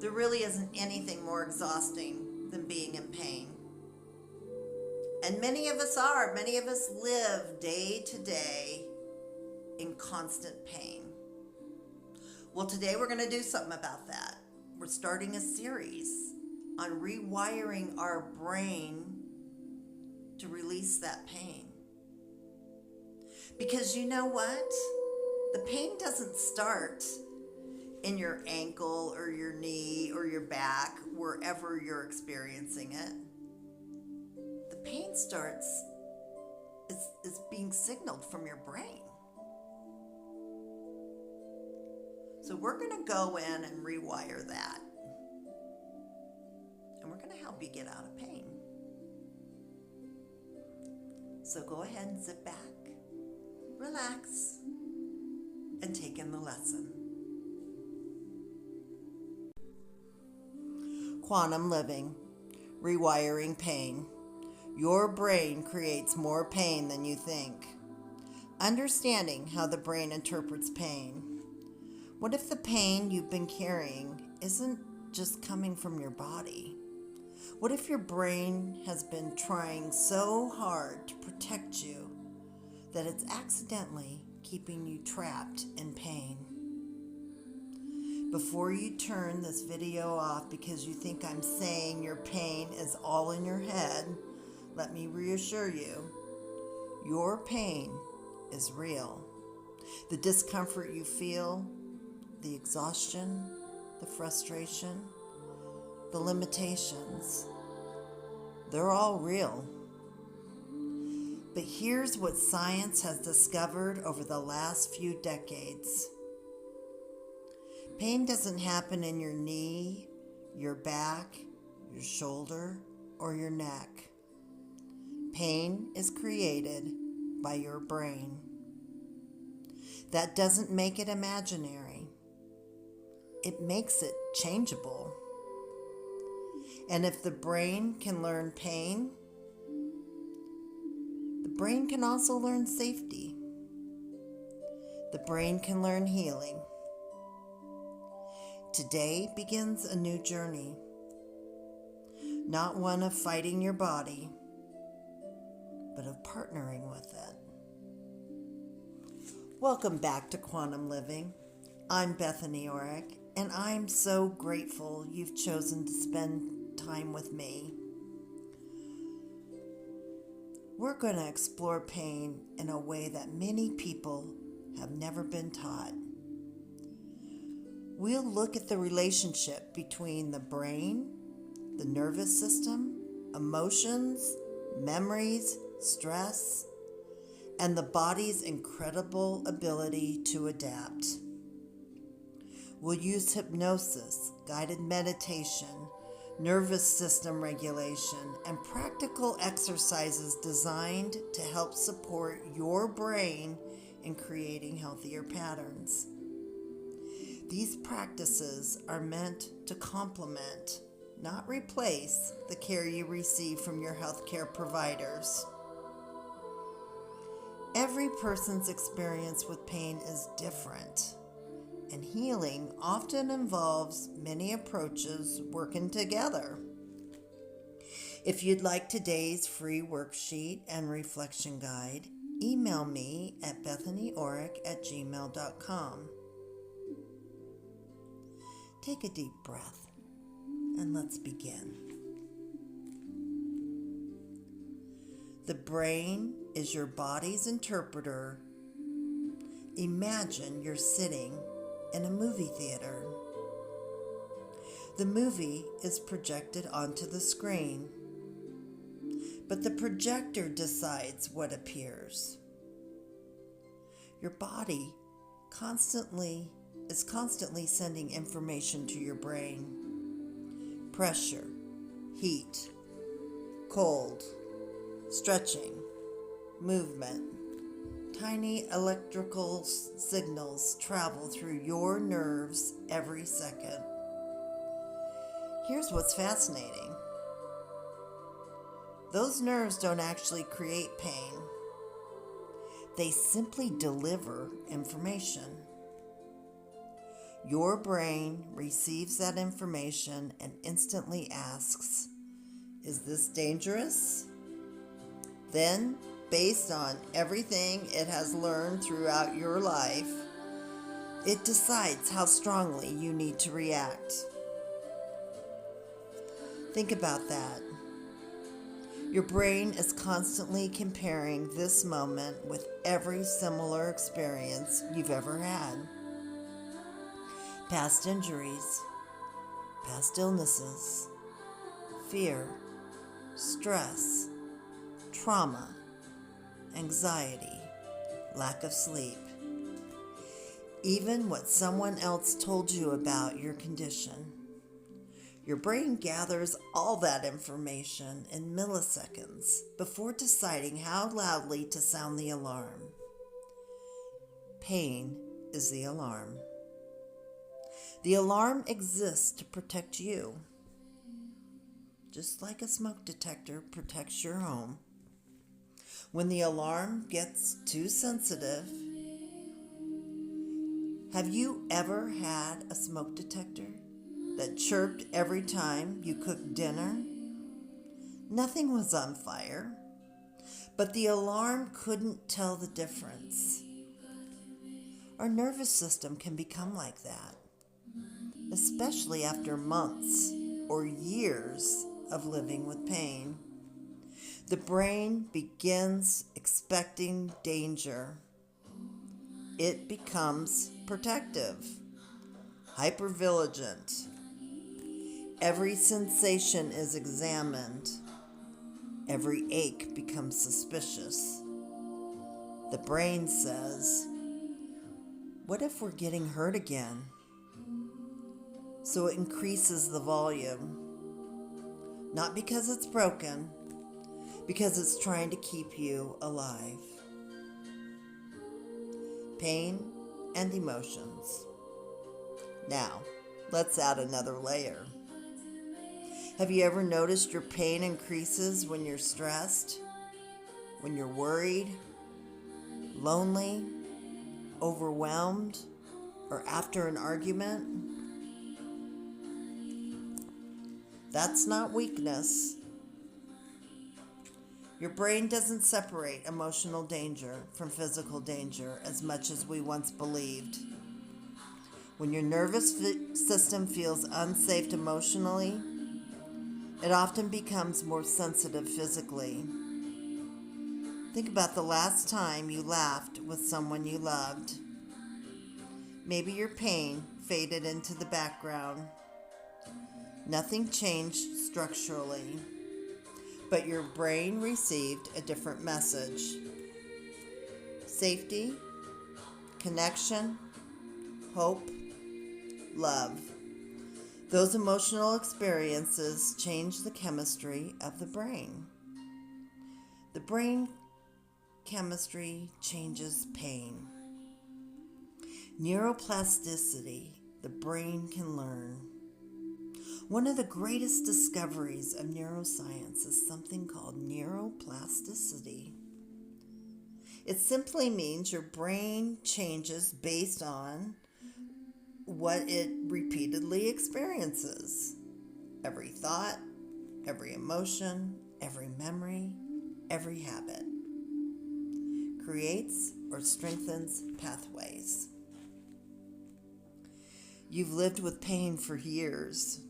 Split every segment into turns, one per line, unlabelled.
There really isn't anything more exhausting than being in pain. And many of us are. Many of us live day to day in constant pain. Well, today we're going to do something about that. We're starting a series on rewiring our brain to release that pain. Because you know what? The pain doesn't start in your ankle or your knee or your back, wherever you're experiencing it. The pain starts, is being signaled from your brain. So we're going to go in and rewire that. And we're going to help you get out of pain. So go ahead and sit back, relax, and take in the lesson. Quantum living, rewiring pain. Your brain creates more pain than you think. Understanding how the brain interprets pain. What if the pain you've been carrying isn't just coming from your body? What if your brain has been trying so hard to protect you that it's accidentally keeping you trapped in pain? Before you turn this video off because you think I'm saying your pain is all in your head, let me reassure you, your pain is real. The discomfort you feel, the exhaustion, the frustration, the limitations, they're all real. But here's what science has discovered over the last few decades. Pain doesn't happen in your knee, your back, your shoulder, or your neck. Pain is created by your brain. That doesn't make it imaginary. It makes it changeable. And if the brain can learn pain, the brain can also learn safety. The brain can learn healing. Today begins a new journey, not one of fighting your body, but of partnering with it. Welcome back to Quantum Living. I'm Bethany Orrick, and I'm so grateful you've chosen to spend time with me. We're going to explore pain in a way that many people have never been taught. We'll look at the relationship between the brain, the nervous system, emotions, memories, stress, and the body's incredible ability to adapt. We'll use hypnosis, guided meditation, nervous system regulation, and practical exercises designed to help support your brain in creating healthier patterns. These practices are meant to complement, not replace, the care you receive from your healthcare providers. Every person's experience with pain is different, and healing often involves many approaches working together. If you'd like today's free worksheet and reflection guide, email me at bethanyorick@gmail.com. Take a deep breath and let's begin. The brain is your body's interpreter. Imagine you're sitting in a movie theater. The movie is projected onto the screen, but the projector decides what appears. Your body is constantly sending information to your brain. Pressure, heat, cold, stretching, movement. Tiny electrical signals travel through your nerves every second. Here's what's fascinating. Those nerves don't actually create pain. They simply deliver information. Your brain receives that information and instantly asks, is this dangerous? Then, based on everything it has learned throughout your life, it decides how strongly you need to react. Think about that. Your brain is constantly comparing this moment with every similar experience you've ever had. Past injuries, past illnesses, fear, stress, trauma, anxiety, lack of sleep, even what someone else told you about your condition. Your brain gathers all that information in milliseconds before deciding how loudly to sound the alarm. Pain is the alarm. The alarm exists to protect you, just like a smoke detector protects your home. When the alarm gets too sensitive, have you ever had a smoke detector that chirped every time you cooked dinner? Nothing was on fire, but the alarm couldn't tell the difference. Our nervous system can become like that, especially after months or years of living with pain. The brain begins expecting danger. It becomes protective, hypervigilant. Every sensation is examined. Every ache becomes suspicious. The brain says, what if we're getting hurt again? So it increases the volume. Not because it's broken, because it's trying to keep you alive. Pain and emotions. Now, let's add another layer. Have you ever noticed your pain increases when you're stressed, when you're worried, lonely, overwhelmed, or after an argument? That's not weakness. Your brain doesn't separate emotional danger from physical danger as much as we once believed. When your nervous system feels unsafe emotionally, it often becomes more sensitive physically. Think about the last time you laughed with someone you loved. Maybe your pain faded into the background. Nothing changed structurally, but your brain received a different message. Safety, connection, hope, love. Those emotional experiences change the chemistry of the brain. The brain chemistry changes pain. Neuroplasticity, the brain can learn. One of the greatest discoveries of neuroscience is something called neuroplasticity. It simply means your brain changes based on what it repeatedly experiences. Every thought, every emotion, every memory, every habit creates or strengthens pathways. You've lived with pain for years.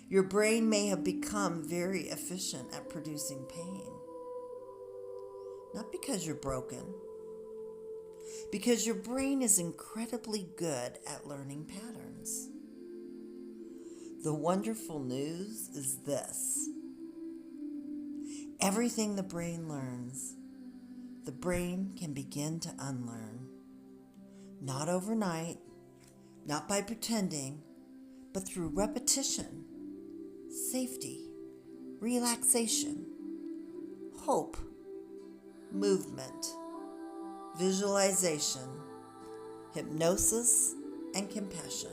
Your brain may have become very efficient at producing pain. Not because you're broken, because your brain is incredibly good at learning patterns. The wonderful news is this. Everything the brain learns, the brain can begin to unlearn. Not overnight, not by pretending, but through repetition, safety, relaxation, hope, movement, visualization, hypnosis, and compassion.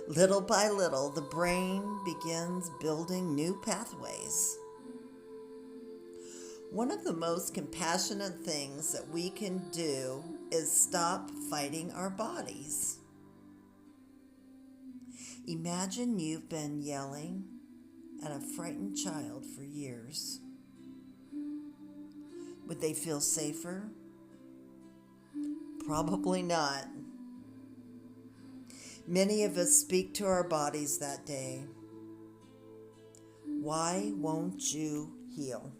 Little by little, the brain begins building new pathways. One of the most compassionate things that we can do is stop fighting our bodies. Imagine you've been yelling at a frightened child for years. Would they feel safer? Probably not. Many of us speak to our bodies that day. Why won't you heal?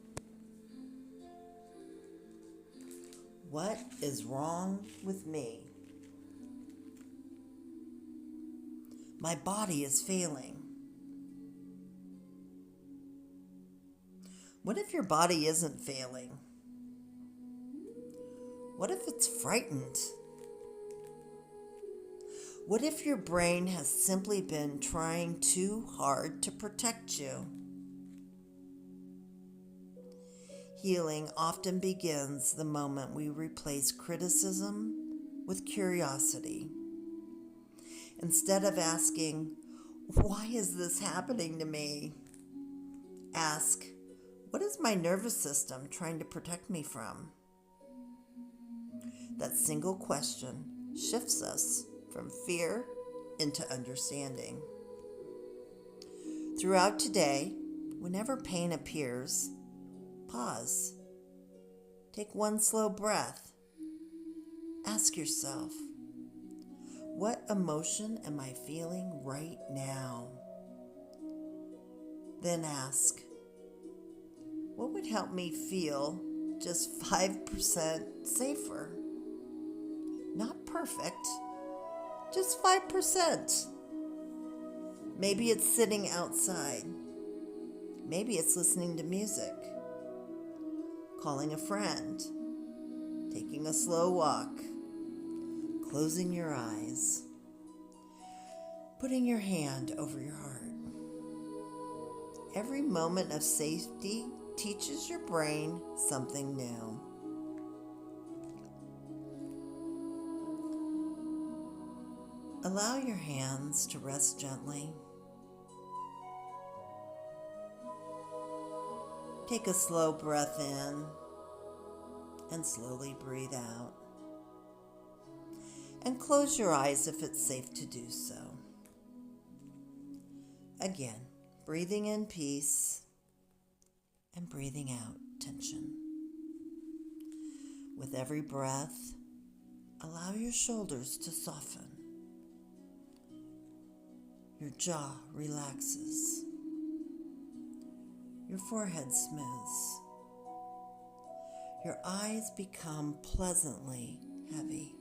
What is wrong with me? My body is failing. What if your body isn't failing? What if it's frightened? What if your brain has simply been trying too hard to protect you? Healing often begins the moment we replace criticism with curiosity. Instead of asking, "Why is this happening to me?" ask, "What is my nervous system trying to protect me from?" That single question shifts us from fear into understanding. Throughout today, whenever pain appears, pause. Take one slow breath. Ask yourself, what emotion am I feeling right now? Then ask, what would help me feel just 5% safer? Not perfect, just 5%. Maybe it's sitting outside. Maybe it's listening to music, calling a friend, taking a slow walk, closing your eyes, putting your hand over your heart. Every moment of safety teaches your brain something new. Allow your hands to rest gently. Take a slow breath in and slowly breathe out. And close your eyes if it's safe to do so. Again, breathing in peace and breathing out tension. With every breath, allow your shoulders to soften. Your jaw relaxes. Your forehead smooths. Your eyes become pleasantly heavy.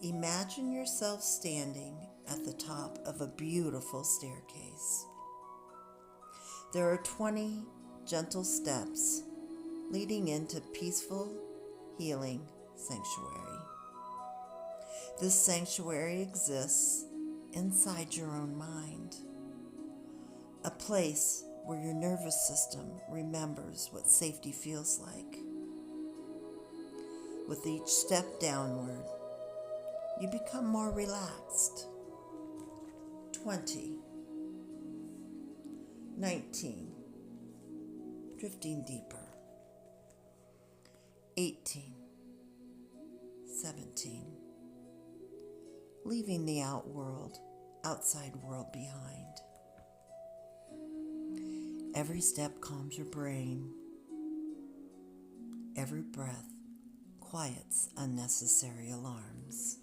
Imagine yourself standing at the top of a beautiful staircase. There are 20 gentle steps leading into peaceful, healing sanctuary. This sanctuary exists inside your own mind, a place where your nervous system remembers what safety feels like. With each step downward, you become more relaxed. 20, 19, drifting deeper. 18, 17, leaving the outside world behind. Every step calms your brain. Every breath quiets unnecessary alarms.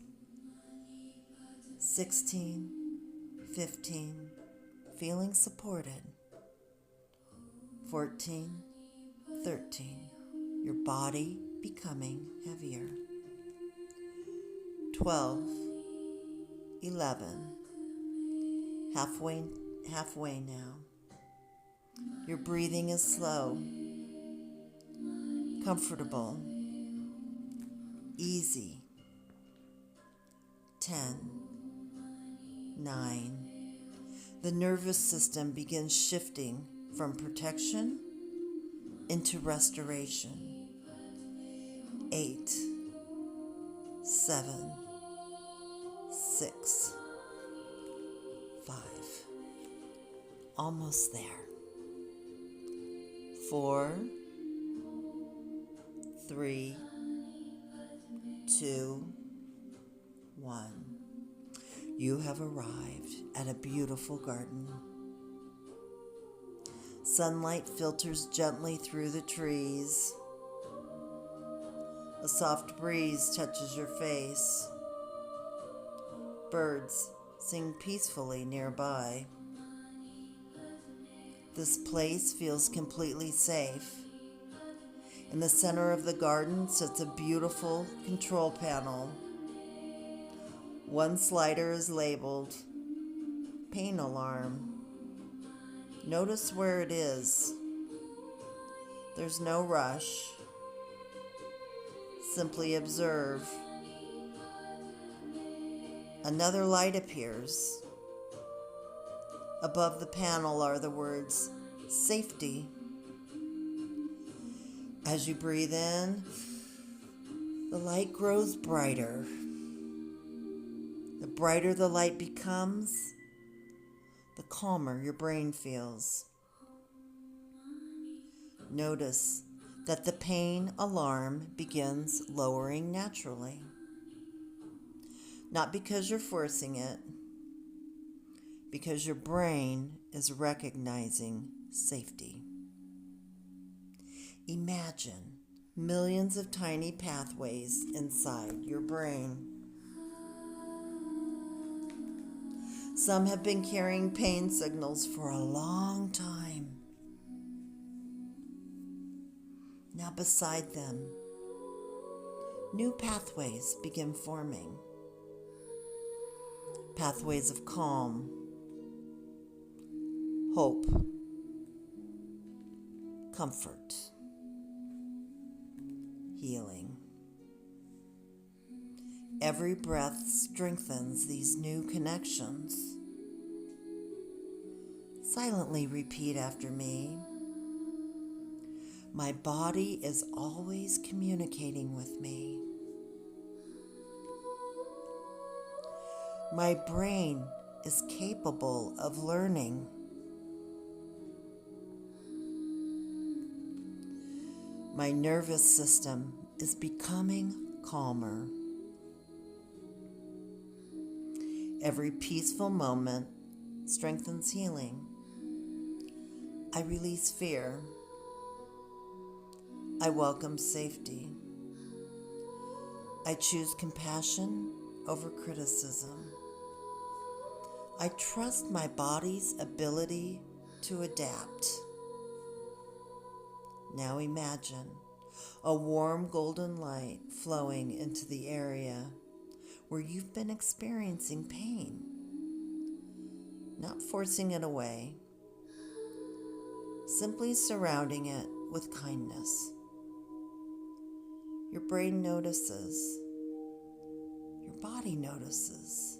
16, 15, feeling supported. 14, 13, your body becoming heavier. 12, 11, halfway now. Your breathing is slow, comfortable, easy. 10, 9. The nervous system begins shifting from protection into restoration. 8, 7, 6, 5. Almost there. 4, 3, 2, 1. You have arrived at a beautiful garden. Sunlight filters gently through the trees. A soft breeze touches your face. Birds sing peacefully nearby. This place feels completely safe. In the center of the garden sits a beautiful control panel. One slider is labeled Pain Alarm. Notice where it is. There's no rush. Simply observe. Another light appears. Above the panel are the words, safety. As you breathe in, the light grows brighter. The brighter the light becomes, the calmer your brain feels. Notice that the pain alarm begins lowering naturally. Not because you're forcing it, because your brain is recognizing safety. Imagine millions of tiny pathways inside your brain. Some have been carrying pain signals for a long time. Now beside them, new pathways begin forming. Pathways of calm, hope, comfort, healing. Every breath strengthens these new connections. Silently repeat after me. My body is always communicating with me. My brain is capable of learning. My nervous system is becoming calmer. Every peaceful moment strengthens healing. I release fear. I welcome safety. I choose compassion over criticism. I trust my body's ability to adapt. Now imagine a warm golden light flowing into the area where you've been experiencing pain, not forcing it away, simply surrounding it with kindness. Your brain notices, your body notices,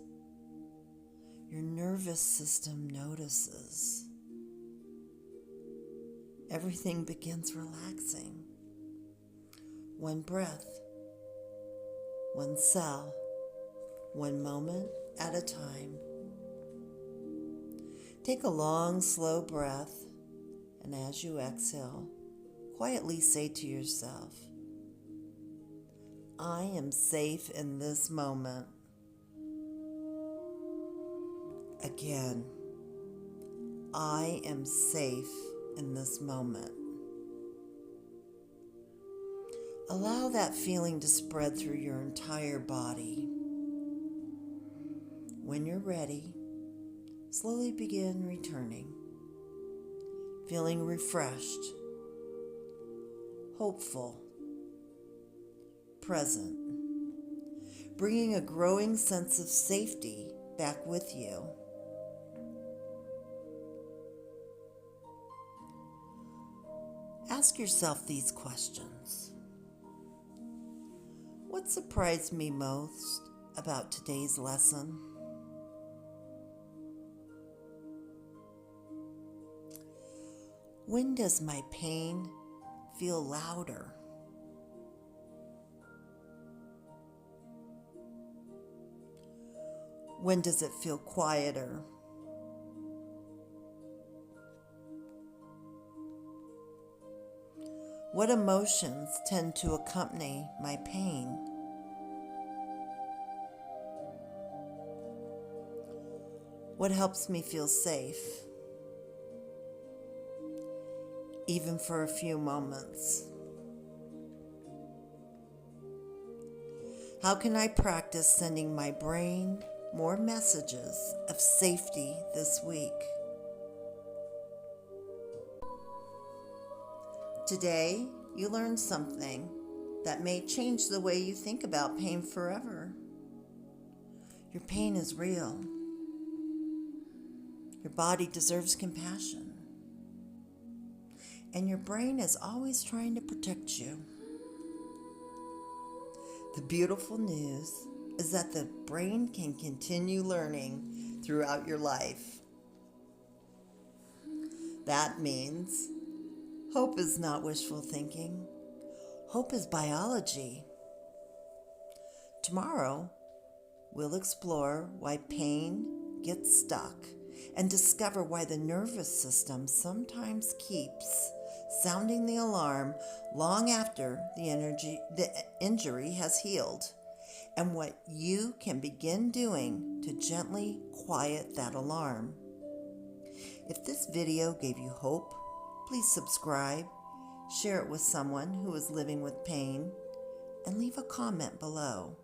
your nervous system notices. Everything begins relaxing. One breath, one cell, one moment at a time. Take a long, slow breath, and as you exhale, quietly say to yourself, I am safe in this moment. Again, I am safe in this moment. Allow that feeling to spread through your entire body. When you're ready, slowly begin returning, feeling refreshed, hopeful, present, bringing a growing sense of safety back with you. Ask yourself these questions. What surprised me most about today's lesson? When does my pain feel louder? When does it feel quieter? What emotions tend to accompany my pain? What helps me feel safe, even for a few moments? How can I practice sending my brain more messages of safety this week? Today, you learned something that may change the way you think about pain forever. Your pain is real. Your body deserves compassion. And your brain is always trying to protect you. The beautiful news is that the brain can continue learning throughout your life. That means hope is not wishful thinking. Hope is biology. Tomorrow, we'll explore why pain gets stuck and discover why the nervous system sometimes keeps sounding the alarm long after the injury has healed, and what you can begin doing to gently quiet that alarm. If this video gave you hope, please subscribe, share it with someone who is living with pain, and leave a comment below.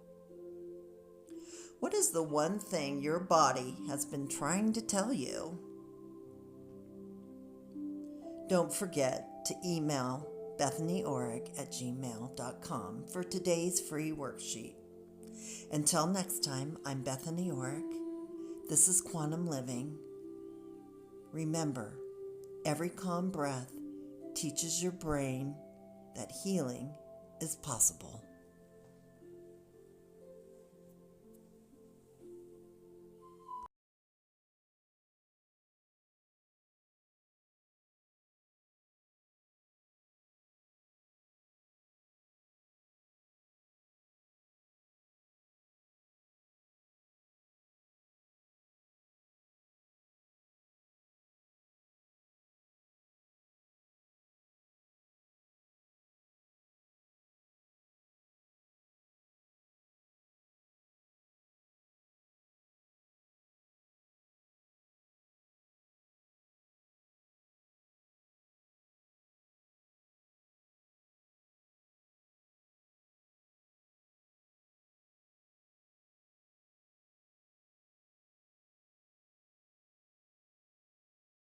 What is the one thing your body has been trying to tell you? Don't forget to email bethanyorrick@gmail.com for today's free worksheet. Until next time, I'm Bethany Orrick. This is Quantum Living. Remember, every calm breath teaches your brain that healing is possible.